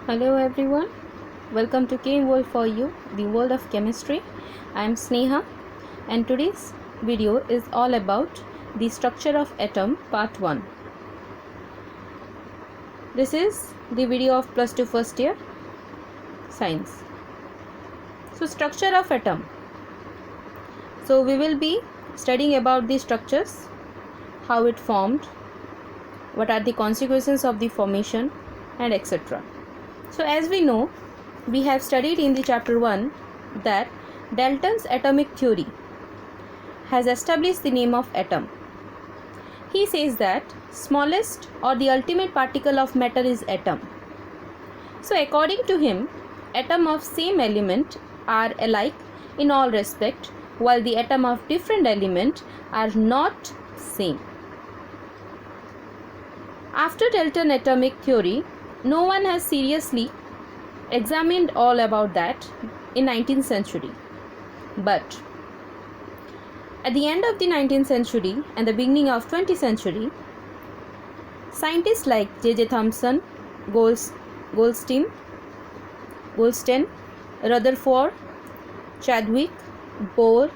Hello everyone, welcome to Chem World for You, the world of chemistry. I am Sneha and today's video is all about the structure of atom part 1. This is the video of plus 2 first year science. So structure of atom. So we will be studying about the structures, how it formed, what are the consequences of the formation and etc. So as we know, we have studied in the chapter 1 that Dalton's atomic theory has established the name of atom. He says that smallest or the ultimate particle of matter is atom. So according to him, atom of same element are alike in all respect, while the atom of different element are not same. After Dalton atomic theory, no one has seriously examined all about that in 19th century. But at the end of the 19th century and the beginning of 20th century, scientists like J.J. Thomson, Goldstein, Rutherford, Chadwick, Bohr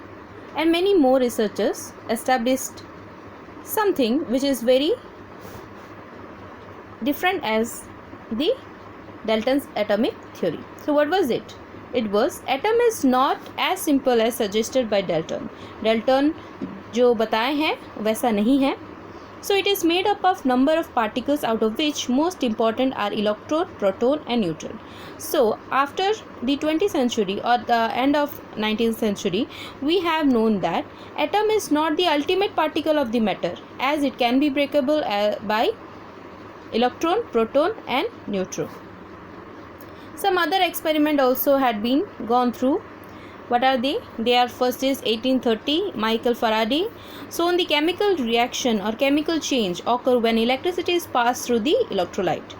and many more researchers established something which is very different as the Dalton's atomic theory. So what was it? It was atom is not as simple as suggested by Dalton. Dalton जो बताए हैं वैसा नहीं है. So it is made up of number of particles, out of which most important are electron, proton and neutron. So after the 20th century or the end of 19th century, we have known that atom is not the ultimate particle of the matter, as it can be breakable by electron, proton and neutron. Some other experiment also had been gone through. What are they? They are first is 1830, Michael Faraday shown the chemical reaction or chemical change occur when electricity is passed through the electrolyte.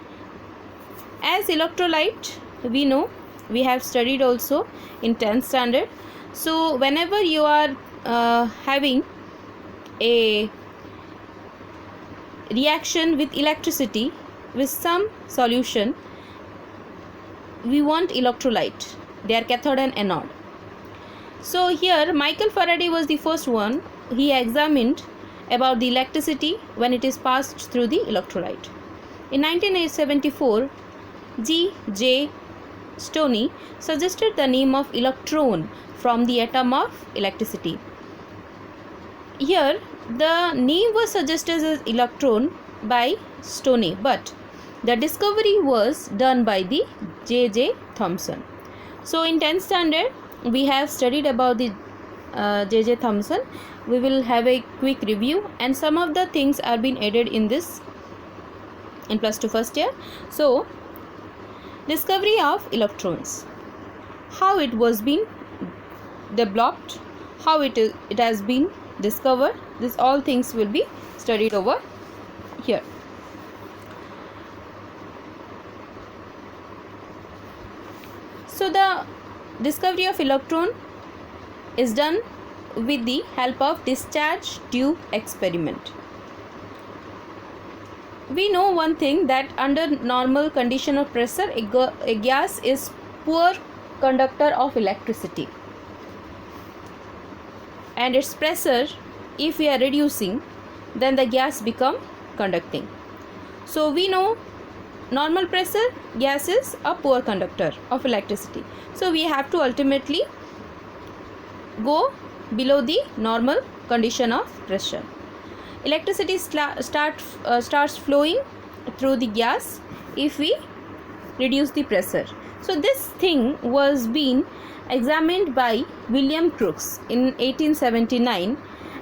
As electrolyte, we know, we have studied also in 10th standard. So whenever you are having a reaction with electricity with some solution, we want electrolyte, they are cathode and anode. So here Michael Faraday was the first one. He examined about the electricity when it is passed through the electrolyte. In 1974, G.J. Stoney suggested the name of electron from the atom of electricity. Here the name was suggested as electron by Stoney, but the discovery was done by the J.J. Thomson. So in 10th standard, we have studied about the J.J. Thomson. We will have a quick review and some of the things are being added in this in plus 2 first year. So discovery of electrons, how it was been developed, how it has been discovered, this all things will be studied over here. So the discovery of electron is done with the help of discharge tube experiment. We know one thing, that under normal condition of pressure, a gas is poor conductor of electricity, and its pressure, if we are reducing, then the gas become conducting. So we know normal pressure gas is a poor conductor of electricity. So we have to ultimately go below the normal condition of pressure. Electricity starts flowing through the gas if we reduce the pressure. So this thing was being examined by William Crookes in 1879,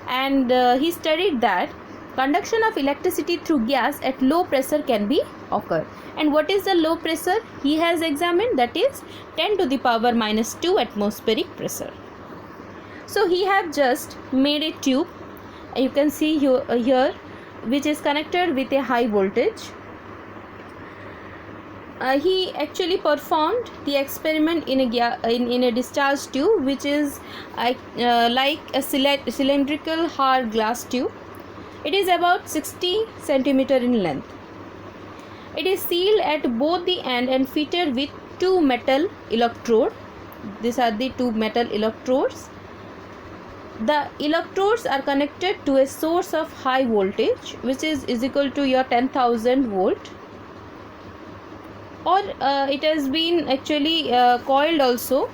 and he studied that conduction of electricity through gas at low pressure can be occur. And what is the low pressure he has examined? That is 10 to the power minus 2 atmospheric pressure. So he have just made a tube, you can see here, which is connected with a high voltage. He actually performed the experiment in a discharge tube, which is like a cylindrical hard glass tube. It is about 60 centimeter in length. It is sealed at both the end and fitted with two metal electrodes. These are the two metal electrodes. The electrodes are connected to a source of high voltage, which is equal to your 10,000 volt, or it has been actually coiled also.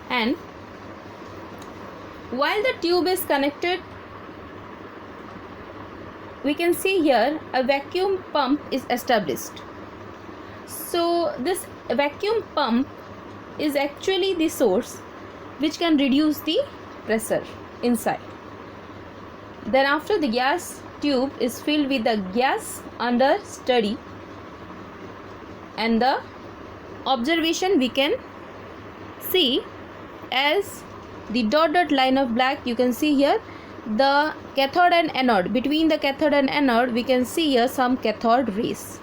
And while the tube is connected, we can see here a vacuum pump is established. So this vacuum pump is actually the source which can reduce the pressure inside. Then after, the gas tube is filled with the gas under study, and the observation we can see as the dotted line of black. You can see here the cathode and anode. Between the cathode and anode, we can see here some cathode rays.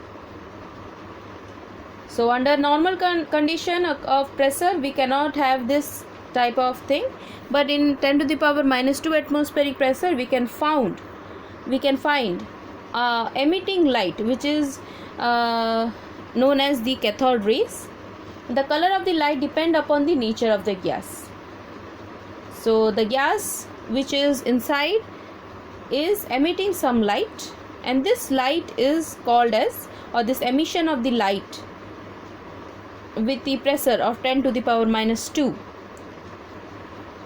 So under normal condition of pressure, we cannot have this type of thing, but in 10 to the power minus 2 atmospheric pressure, we can find emitting light, which is known as the cathode rays. The color of the light depend upon the nature of the gas. So the gas which is inside is emitting some light, and this light is called as, or this emission of the light with the pressure of 10 to the power minus 2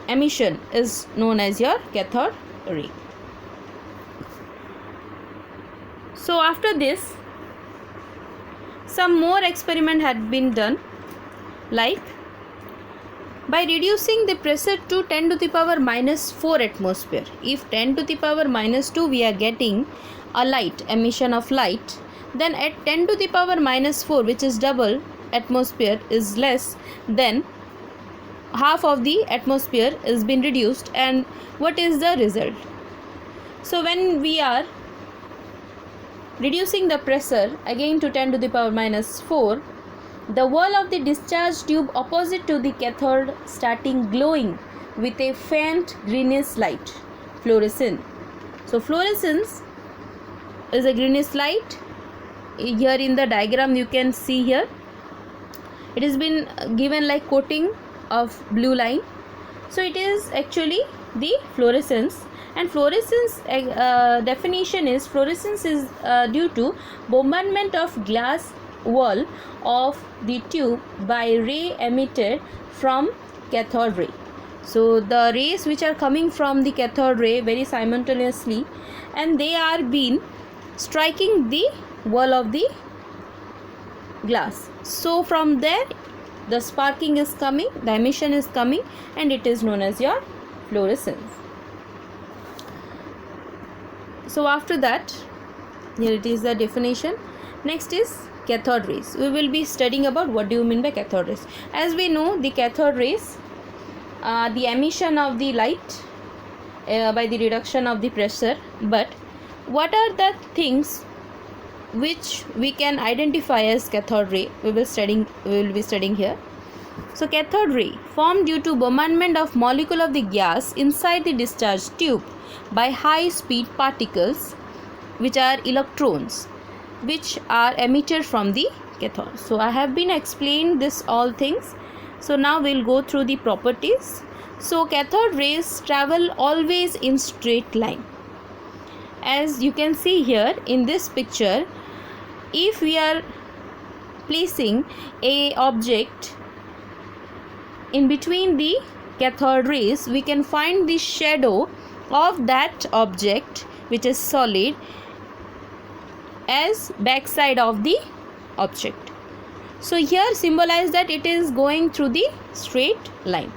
emission is known as your cathode ray. So after this, some more experiment had been done, like by reducing the pressure to 10 to the power minus 4 atmosphere. If 10 to the power minus 2 we are getting a light, emission of light, then at 10 to the power minus 4, which is double atmosphere, is less, then half of the atmosphere is been reduced. And what is the result? So when we are reducing the pressure again to 10 to the power minus 4, the wall of the discharge tube opposite to the cathode starting glowing with a faint greenish light, fluorescence. So fluorescence is a greenish light. Here in the diagram you can see here, it has been given like coating of blue line. So it is actually the fluorescence, and fluorescence definition is, fluorescence is due to bombardment of glass wall of the tube by ray emitted from cathode ray. So the rays which are coming from the cathode ray very simultaneously, and they are being striking the wall of the glass. So from there the sparking is coming, the emission is coming, and it is known as your fluorescence. So after that, here it is the definition. Next is cathode rays. We will be studying about what do you mean by cathode rays. As we know, the cathode rays, the emission of the light by the reduction of the pressure. But what are the things which we can identify as cathode ray? We will be studying here. So cathode ray formed due to bombardment of molecule of the gas inside the discharge tube by high speed particles, which are electrons, which are emitted from the cathode. So I have been explained this all things. So now we'll go through the properties. So cathode rays travel always in straight line. As you can see here in this picture, if we are placing a object in between the cathode rays, we can find the shadow of that object, which is solid, as backside of the object. So here symbolize that it is going through the straight line.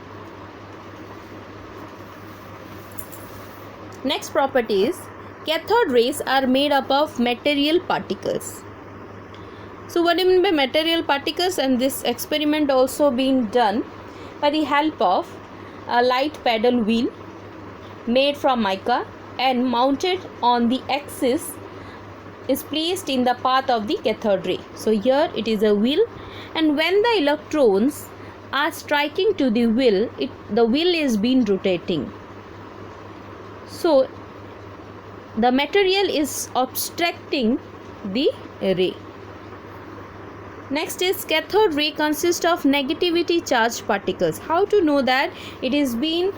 Next property is, cathode rays are made up of material particles. So what do you mean by material particles? And this experiment also being done by the help of a light paddle wheel made from mica and mounted on the axis is placed in the path of the cathode ray. So here it is a wheel, and when the electrons are striking to the wheel, the wheel is being rotating. So the material is obstructing the ray. Next is cathode ray consists of negatively charged particles. How to know that it is being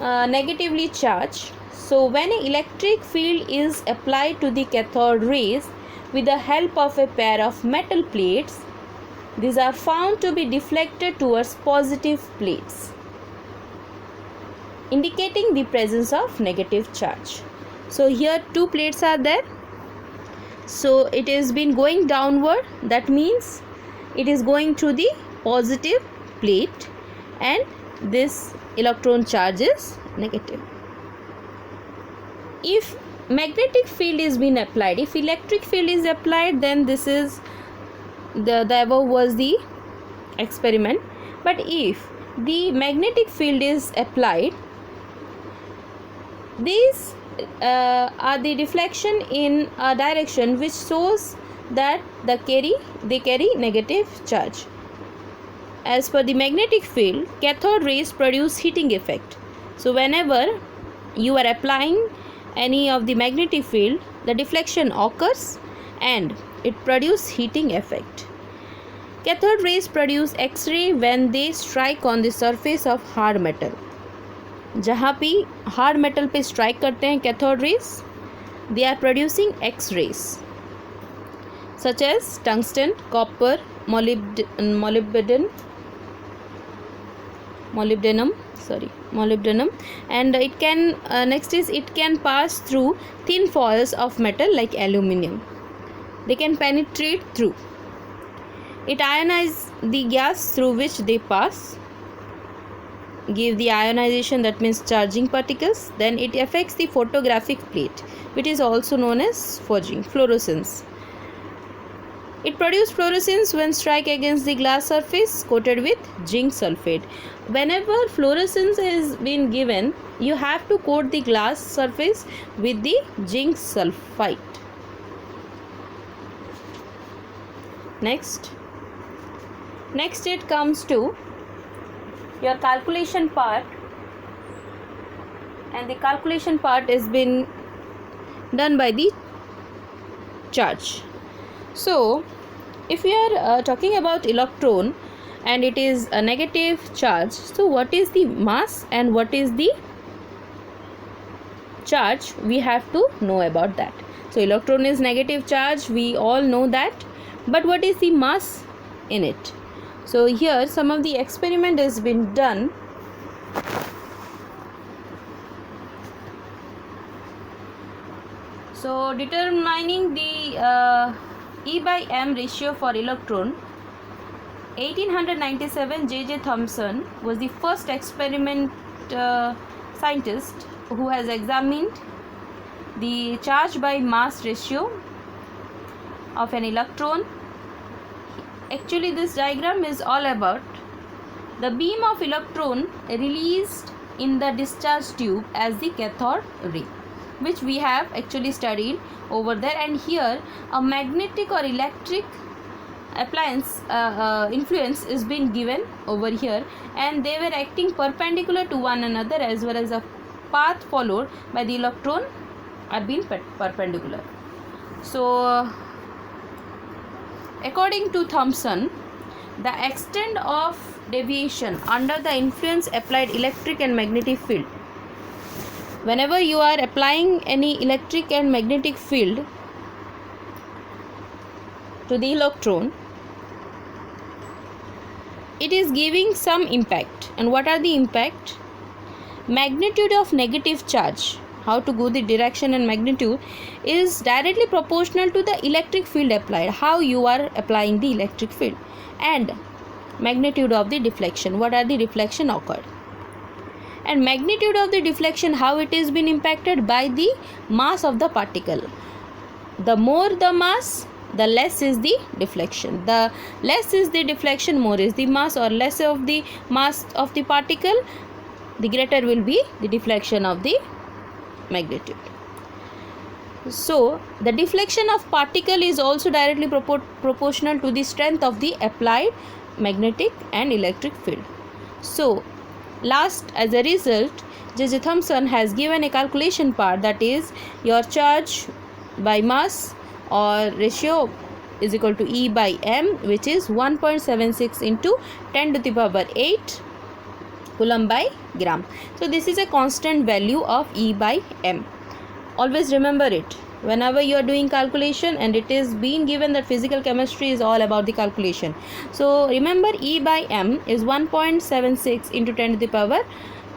negatively charged? So when an electric field is applied to the cathode rays with the help of a pair of metal plates, these are found to be deflected towards positive plates, indicating the presence of negative charge. So here two plates are there. So it is been going downward, that means it is going through the positive plate and this electron charge is negative. If magnetic field is being applied, if electric field is applied, then this is the above was the experiment. But if the magnetic field is applied, these are the deflection in a direction which shows that they carry negative charge. As per the magnetic field, cathode rays produce heating effect. So whenever you are applying any of the magnetic field, the deflection occurs and it produces heating effect. Cathode rays produce X-ray when they strike on the surface of hard metal. जहाँ भी hard metal पे strike करते हैं cathode rays, they are producing X rays such as tungsten, copper, molybdenum, and it can next is it can pass through thin foils of metal like aluminum. They can penetrate through. It ionizes the gas through which they pass, give the ionization, that means charging particles. Then it affects the photographic plate, which is also known as fluorescence. It produces fluorescence when strike against the glass surface coated with zinc sulfate. Whenever fluorescence is been given, you have to coat the glass surface with the zinc sulfite. Next it comes to your calculation part, and the calculation part has been done by the charge. So if we are talking about electron and it is a negative charge, so what is the mass and what is the charge, we have to know about that. So electron is negative charge, we all know that, but what is the mass in it? So here some of the experiment has been done. So determining the E by M ratio for electron, 1897 J.J. Thomson was the first experiment scientist who has examined the charge by mass ratio of an electron. Actually this diagram is all about the beam of electron released in the discharge tube as the cathode ray, which we have actually studied over there, and here a magnetic or electric appliance influence is being given over here, and they were acting perpendicular to one another as well as a path followed by the electron are being perpendicular. So according to Thomson, the extent of deviation under the influence applied electric and magnetic field, whenever you are applying any electric and magnetic field to the electron, it is giving some impact. And what are the impact? Magnitude of negative charge, how to go the direction and magnitude, is directly proportional to the electric field applied, how you are applying the electric field, and magnitude of the deflection, what are the deflection occurred, and magnitude of the deflection, how it is been impacted by the mass of the particle. The more the mass, the less is the deflection. The less is the deflection, more is the mass, or less of the mass of the particle, the greater will be the deflection of the magnitude. So the deflection of particle is also directly proportional to the strength of the applied magnetic and electric field. So last, as a result, J.J. Thomson has given a calculation part, that is your charge by mass or ratio is equal to E by M, which is 1.76 into 10 to the power 8 coulomb by gram. So this is a constant value of E by M. Always remember it whenever you are doing calculation, and it is being given that physical chemistry is all about the calculation. So remember, E by M is 1.76 into 10 to the power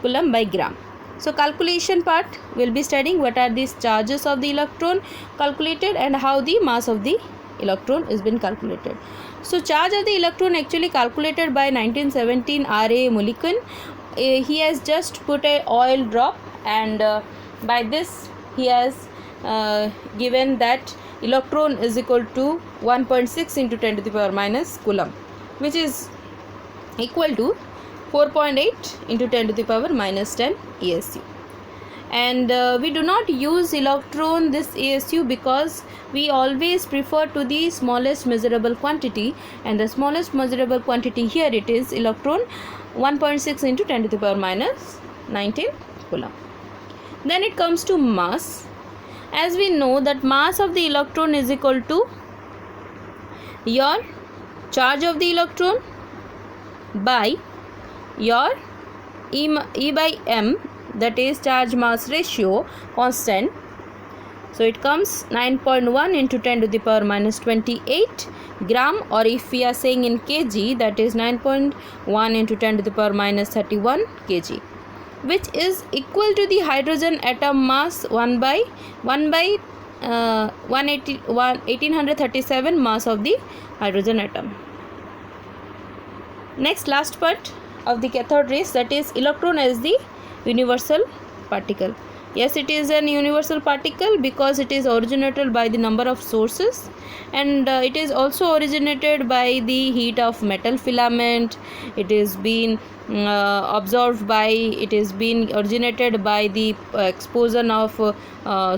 coulomb by gram. So calculation part will be studying what are these charges of the electron calculated and how the mass of the electron is been calculated. So charge of the electron actually calculated by 1917 R.A. Mulliken. He has just put a oil drop, and by this he has given that electron is equal to 1.6 into 10 to the power minus coulomb, which is equal to 4.8 into 10 to the power minus 10 ASU. And we do not use electron this ASU because we always prefer to the smallest measurable quantity, and the smallest measurable quantity here it is electron 1.6 into 10 to the power minus 19 coulomb. Then it comes to mass. As we know that mass of the electron is equal to your charge of the electron by your E by M, that is charge mass ratio constant. So it comes 9.1 into 10 to the power minus 28 gram, or if we are saying in kg, that is 9.1 into 10 to the power minus 31 kg, which is equal to the hydrogen atom mass 1837 mass of the hydrogen atom. Next, last part of the cathode rays, that is electron as the universal particle. Yes, it is an universal particle because it is originated by the number of sources, and it is also originated by the heat of metal filament. It is been absorbed by, it is been originated by the exposure of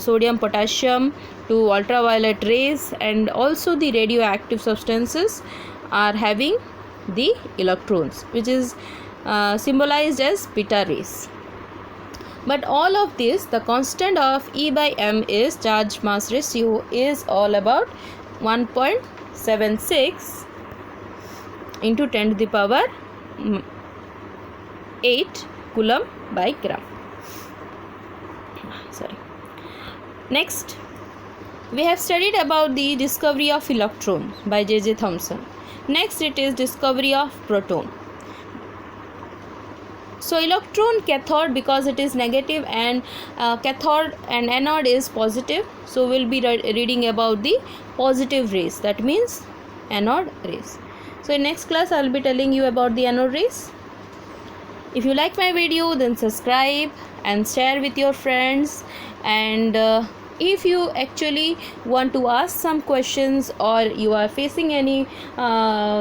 sodium potassium to ultraviolet rays, and also the radioactive substances are having the electrons, which is symbolized as beta rays. But all of this, the constant of E by M is charge mass ratio is all about 1.76 into 10 to the power 8 coulomb by gram. Next, we have studied about the discovery of electron by J.J. Thomson. Next, it is discovery of proton. So electron cathode, because it is negative, and cathode and anode is positive, so we'll be reading about the positive rays, that means anode rays. So in next class I'll be telling you about the anode rays. If you like my video, then subscribe and share with your friends, and if you actually want to ask some questions or you are facing any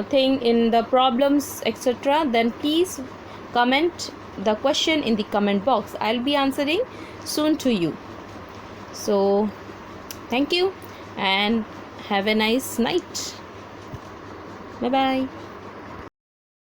thing in the problems etc., then please comment the question in the comment box. I'll be answering soon to you. So thank you and have a nice night. Bye bye.